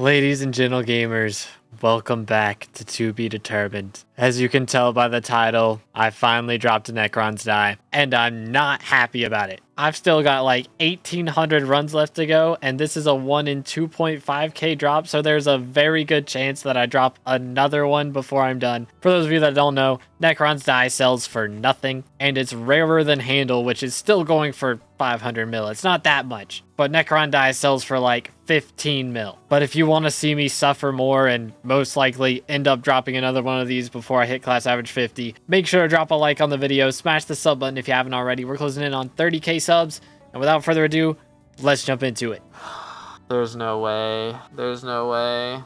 Ladies and gentle gamers, welcome back to Be Determined. As you can tell by the title, I finally dropped a Necron's die, and I'm not happy about it. I've still got like 1,800 runs left to go, and this is a 1 in 2.5k drop, so there's a very good chance that I drop another one before I'm done. For those of you that don't know, Necron's die sells for nothing, and it's rarer than Handle, which is still going for 500 mil. It's not that much, but Necron die sells for like 15 mil. But if you want to see me suffer more and most likely end up dropping another one of these before I hit class average 50, make sure to drop a like on the video, smash the sub button if you haven't already. We're closing in on 30k subs, and without further ado, let's jump into it. There's no way. There's no way.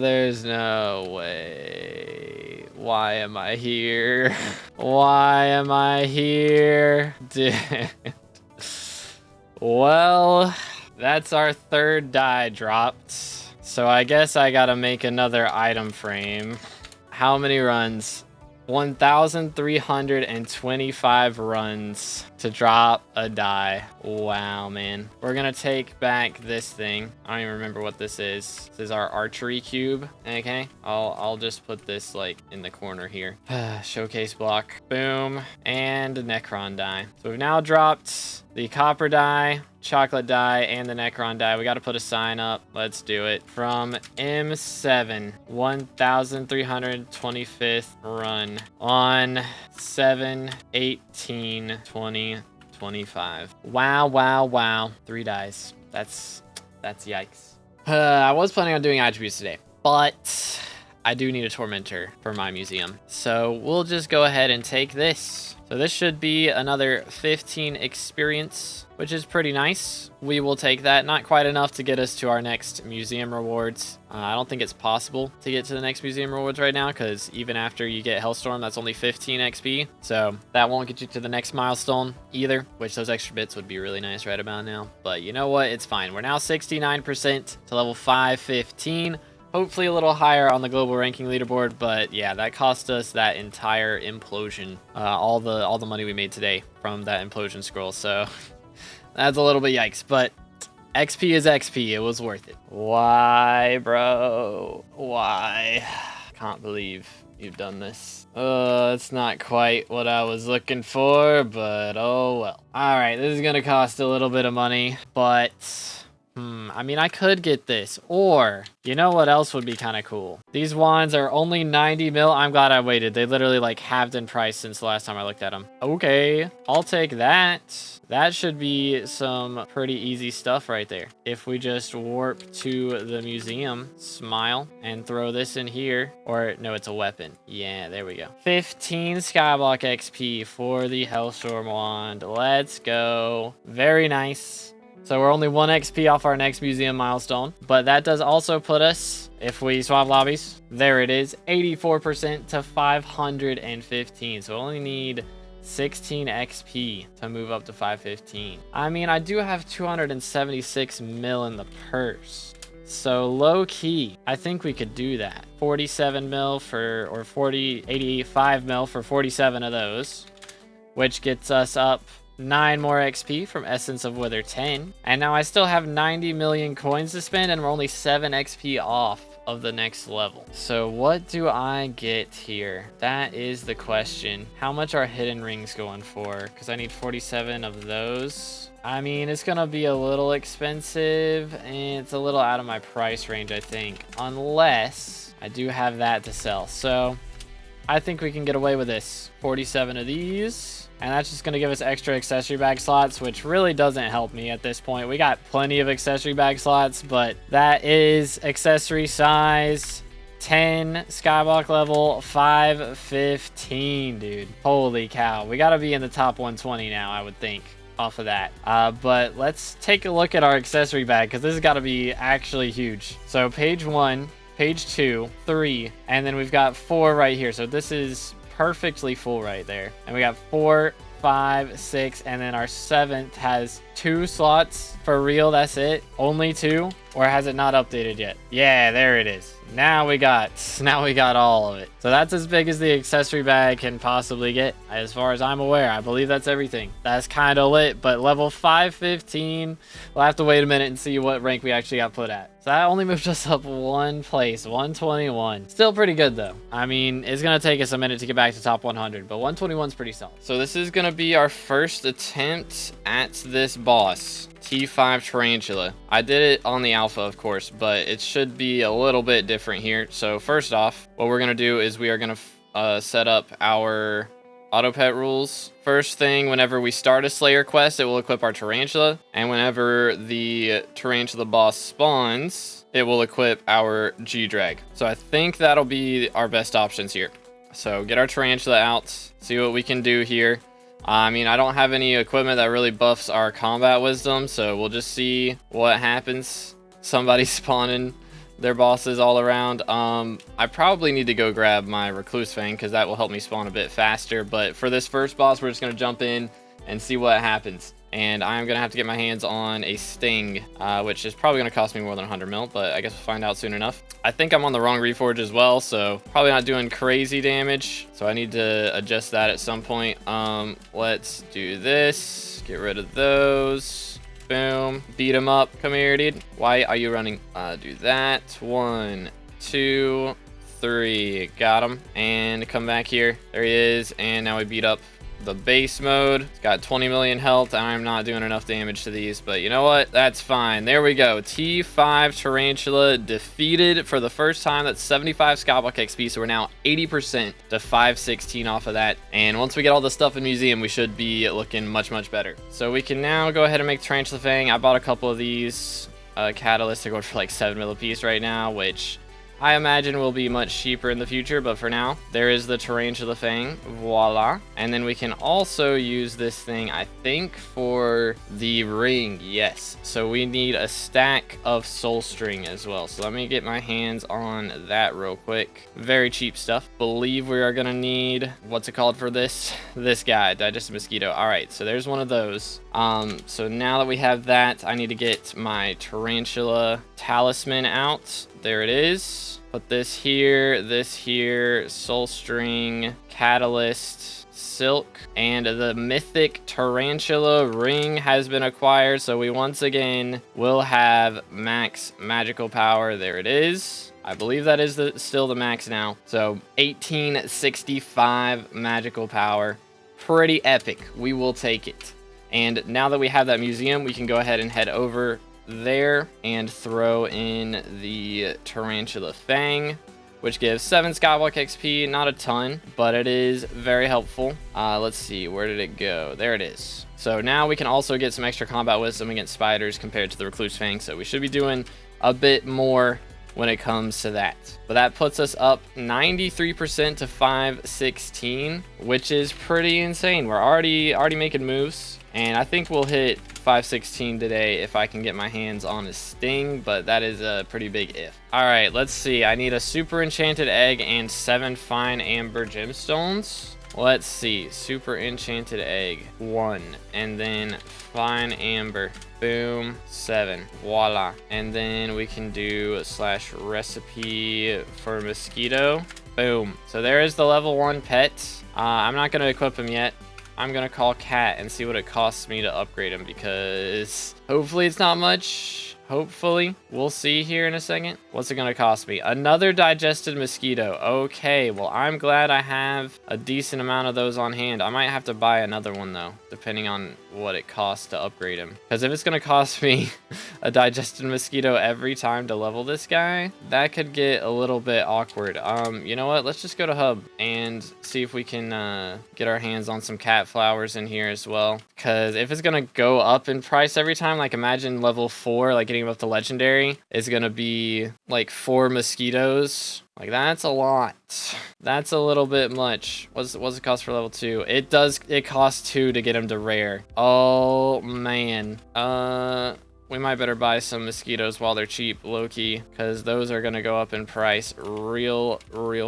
There's no way. Why am I here? Why am I here? Dude. Well, that's our third die dropped. So I guess I gotta make another item frame. How many runs? 1,325 runs to drop a die. Wow, man. We're gonna take back this thing. I don't even remember what this is. This is our archery cube. Okay, I'll just put this like in the corner here. Showcase block. Boom. And a Necron die. So we've now dropped the copper die, chocolate die, and the Necron die. We got to put a sign up. Let's do it. From M7, 1,325th run on 7/18/2025. Wow, wow, wow. 3 dies. That's yikes. I was planning on doing attributes today, but I do need a Tormentor for my museum. So we'll just go ahead and take this. So this should be another 15 experience, which is pretty nice. We will take that. Not quite enough to get us to our next museum rewards. I don't think it's possible to get to the next museum rewards right now, because even after you get Hellstorm, that's only 15 XP. So that won't get you to the next milestone either, which those extra bits would be really nice right about now. But you know what? It's fine. We're now 69% to level 515. Hopefully a little higher on the global ranking leaderboard, but yeah, that cost us that entire implosion, all the money we made today from that implosion scroll. So that's a little bit yikes, but XP is XP. It was worth it. Why, bro? Why? Can't believe you've done this. It's not quite what I was looking for, but oh well. All right, this is gonna cost a little bit of money, but I mean, I could get this, or you know what else would be kind of cool? These wands are only 90 mil. I'm glad I waited. They literally like halved in price since the last time I looked at them. Okay, I'll take that. That should be some pretty easy stuff right there. If we just warp to the museum, smile, and throw this in here, or no, it's a weapon. Yeah, there we go. 15 skyblock XP for the hellstorm wand. Let's go. Very nice. So we're only 1 XP off our next museum milestone, but that does also put us, if we swap lobbies, there it is, 84% to 515. So we only need 16 XP to move up to 515. I mean, I do have 276 mil in the purse. So low key, I think we could do that. 47 mil for, or 85 mil for 47 of those, which gets us up 9 more XP from Essence of Wither 10. And now I still have 90 million coins to spend, and we're only 7 XP off of the next level. So what do I get here? That is the question. How much are hidden rings going for? Because I need 47 of those. I mean, it's gonna be a little expensive, and it's a little out of my price range, I think, unless I do have that to sell. So I think we can get away with this. 47 of these. And that's just going to give us extra accessory bag slots, which really doesn't help me at this point. We got plenty of accessory bag slots, but that is accessory size 10, skyblock level 515, dude. Holy cow. We got to be in the top 120 now, I would think, off of that. But let's take a look at our accessory bag, because this has got to be actually huge. So page 1, page 2, 3, and then we've got 4 right here. So this is perfectly full right there, and we got 4, 5, 6, and then our 7th has 2 slots for real. That's it? Only 2? Or has it not updated yet? Yeah, there it is. Now we got all of it. So that's as big as the accessory bag can possibly get, as far as I'm aware. I believe that's everything. That's kind of lit, but level 515, we'll have to wait a minute and see what rank we actually got put at. So that only moved us up one place, 121. Still pretty good though. I mean, it's gonna take us a minute to get back to top 100, but 121 is pretty solid. So this is gonna be our first attempt at this boss, T5 Tarantula. I did it on the alpha, of course, but it should be a little bit different here. So first off, what we're gonna do is we are gonna set up our auto pet rules. First thing, whenever we start a Slayer quest, it will equip our Tarantula. And whenever the Tarantula boss spawns, it will equip our G-Drag. So I think that'll be our best options here. So get our Tarantula out, see what we can do here. I mean, I don't have any equipment that really buffs our combat wisdom, so we'll just see what happens. Somebody spawning their bosses all around. I probably need to go grab my Recluse Fang because that will help me spawn a bit faster. But for this first boss, we're just going to jump in and see what happens. And I'm going to have to get my hands on a Sting, which is probably going to cost me more than 100 mil, but I guess we'll find out soon enough. I think I'm on the wrong Reforge as well, so probably not doing crazy damage. So I need to adjust that at some point. Let's do this. Get rid of those. Boom. Beat him up. Come here, dude. Why are you running? Do that. 1, 2, 3. Got him. And come back here. There he is. And now we beat up the base mode. It's got 20 million health. I'm not doing enough damage to these, but you know what? That's fine. There we go. T5 Tarantula defeated for the first time. That's 75 SkyBlock XP, so we're now 80% to 516 off of that. And once we get all the stuff in museum, we should be looking much, much better. So we can now go ahead and make Tarantula Fang. I bought a couple of these catalysts. They're going for like 7 mil a piece right now, which I imagine will be much cheaper in the future, but for now, there is the Tarantula Fang. Voila. And then we can also use this thing, I think, for the ring. Yes. So we need a stack of soul string as well. So let me get my hands on that real quick. Very cheap stuff. Believe we are going to need, what's it called for this? This guy, Digestive Mosquito. All right. So there's one of those. So now that we have that, I need to get my Tarantula Talisman out. There it is. Put this here, soul string, catalyst, silk, and the mythic Tarantula ring has been acquired. So we once again will have max magical power. There it is. I believe that is still the max now. So 1865 magical power. Pretty epic. We will take it. And now that we have that museum, we can go ahead and head over there and throw in the Tarantula Fang, which gives 7 SkyBlock XP. Not a ton, but it is very helpful. Let's see, where did it go? There it is. So now we can also get some extra combat wisdom against spiders compared to the Recluse Fang, so we should be doing a bit more when it comes to that. But that puts us up 93% to 516, which is pretty insane. We're already making moves, and I think we'll hit 516 today if I can get my hands on a Sting, but that is a pretty big if. All right, let's see. I need a super enchanted egg and 7 fine amber gemstones. Let's see. Super enchanted egg, 1, and then fine amber. Boom, 7. Voila. And then we can do / recipe for mosquito. Boom. So there is the level 1 pet. I'm not going to equip him yet. I'm going to call Cat and see what it costs me to upgrade him, because hopefully it's not much. Hopefully. We'll see here in a second. What's it going to cost me? Another digested mosquito. Okay, well, I'm glad I have a decent amount of those on hand. I might have to buy another one, though, depending on what it costs to upgrade him. Because if it's going to cost me a digested mosquito every time to level this guy, that could get a little bit awkward. You know what? Let's just go to Hub and see if we can get our hands on some cat flowers in here as well. Because if it's going to go up in price every time, like imagine level 4, like getting up to legendary is going to be like 4 mosquitoes. Like, that's a lot. That's a little bit much. What's it cost for level 2? It costs 2 to get him to rare. Oh, man. We might better buy some mosquitoes while they're cheap, low-key, because those are going to go up in price real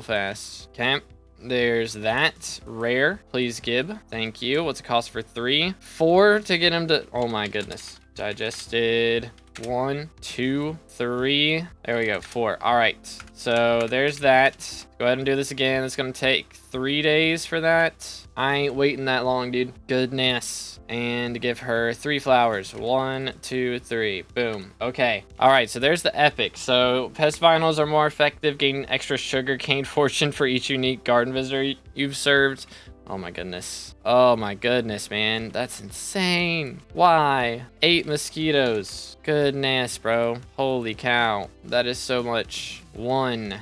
fast. Okay. There's that. Rare. Please, Gib. Thank you. What's it cost for 3? 4 to get him to... Oh, my goodness. Digested 1, 2, 3. There we go, 4. All right, so there's that. Go ahead and do this again. It's gonna take 3 days for that. I ain't waiting that long, dude. Goodness. And give her 3 flowers. 1, 2, 3. Boom. Okay. All right, so there's the epic. So pest vinyls are more effective, gaining extra sugar cane fortune for each unique garden visitor you've served. Oh my goodness. Oh my goodness, man. That's insane. Why? 8 mosquitoes. Goodness, bro. Holy cow. That is so much. 1.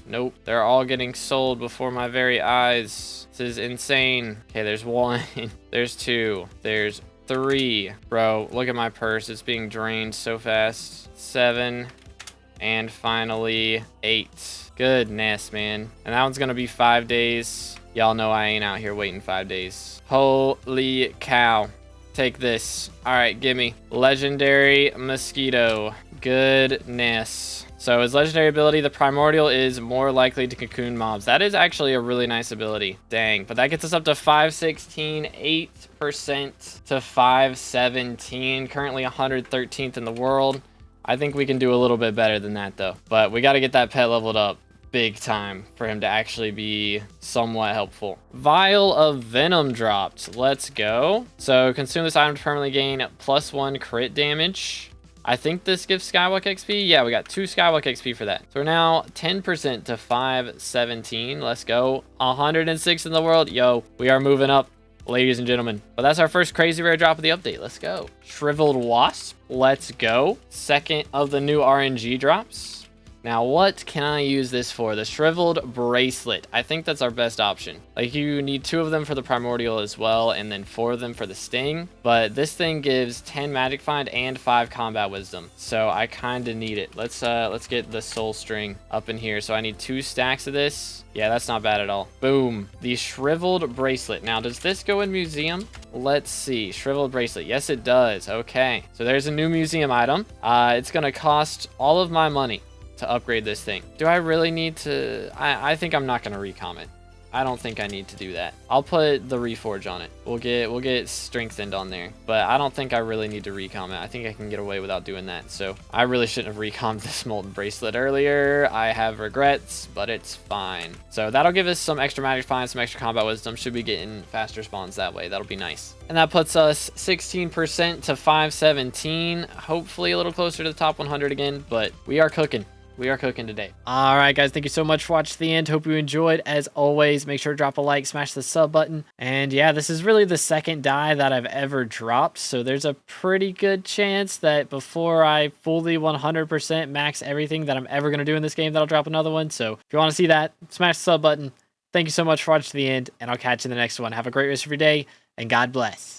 Nope. They're all getting sold before my very eyes. This is insane. Okay, there's 1. There's 2. There's 3. Bro, look at my purse. It's being drained so fast. 7. And finally, 8. Goodness, man. And that one's gonna be 5 days. Y'all know I ain't out here waiting 5 days. Holy cow. Take this. All right, gimme. Legendary mosquito. Goodness. So his legendary ability, the primordial, is more likely to cocoon mobs. That is actually a really nice ability. Dang. But that gets us up to 516, 8% to 517. Currently 113th in the world. I think we can do a little bit better than that, though. But we got to get that pet leveled up big time for him to actually be somewhat helpful. Vial of Venom dropped. Let's go. So consume this item to permanently gain +1 crit damage. I think this gives Skywalk XP. Yeah, we got 2 Skywalk XP for that. So we're now 10% to 517. Let's go. 106 in the world. Yo, we are moving up, ladies and gentlemen. But that's our first crazy rare drop of the update. Let's go. Shriveled Wasp. Let's go. Second of the new RNG drops. Now, what can I use this for? The Shriveled Bracelet. I think that's our best option. Like, you need 2 of them for the Primordial as well, and then 4 of them for the Sting. But this thing gives 10 Magic Find and 5 Combat Wisdom. So I kind of need it. Let's get the Soul String up in here. So I need 2 stacks of this. Yeah, that's not bad at all. Boom. The Shriveled Bracelet. Now, does this go in museum? Let's see. Shriveled Bracelet. Yes, it does. Okay. So there's a new museum item. It's going to cost all of my money to upgrade this thing. Do I really need to? I think I'm not going to recomment. I don't think I need to do that. I'll put the Reforge on it. We'll get strengthened on there. But I don't think I really need to recomment. I think I can get away without doing that. So I really shouldn't have recommed this Molten Bracelet earlier. I have regrets, but it's fine. So that'll give us some extra Magic Find, some extra Combat Wisdom. Should be getting faster spawns that way. That'll be nice. And that puts us 16% to 517. Hopefully a little closer to the top 100 again, but we are cooking. We are cooking today. All right, guys, thank you so much for watching to the end. Hope you enjoyed. As always, make sure to drop a like, smash the sub button. And yeah, this is really the second die that I've ever dropped. So there's a pretty good chance that before I fully 100% max everything that I'm ever going to do in this game, that I'll drop another one. So if you want to see that, smash the sub button. Thank you so much for watching to the end, and I'll catch you in the next one. Have a great rest of your day, and God bless.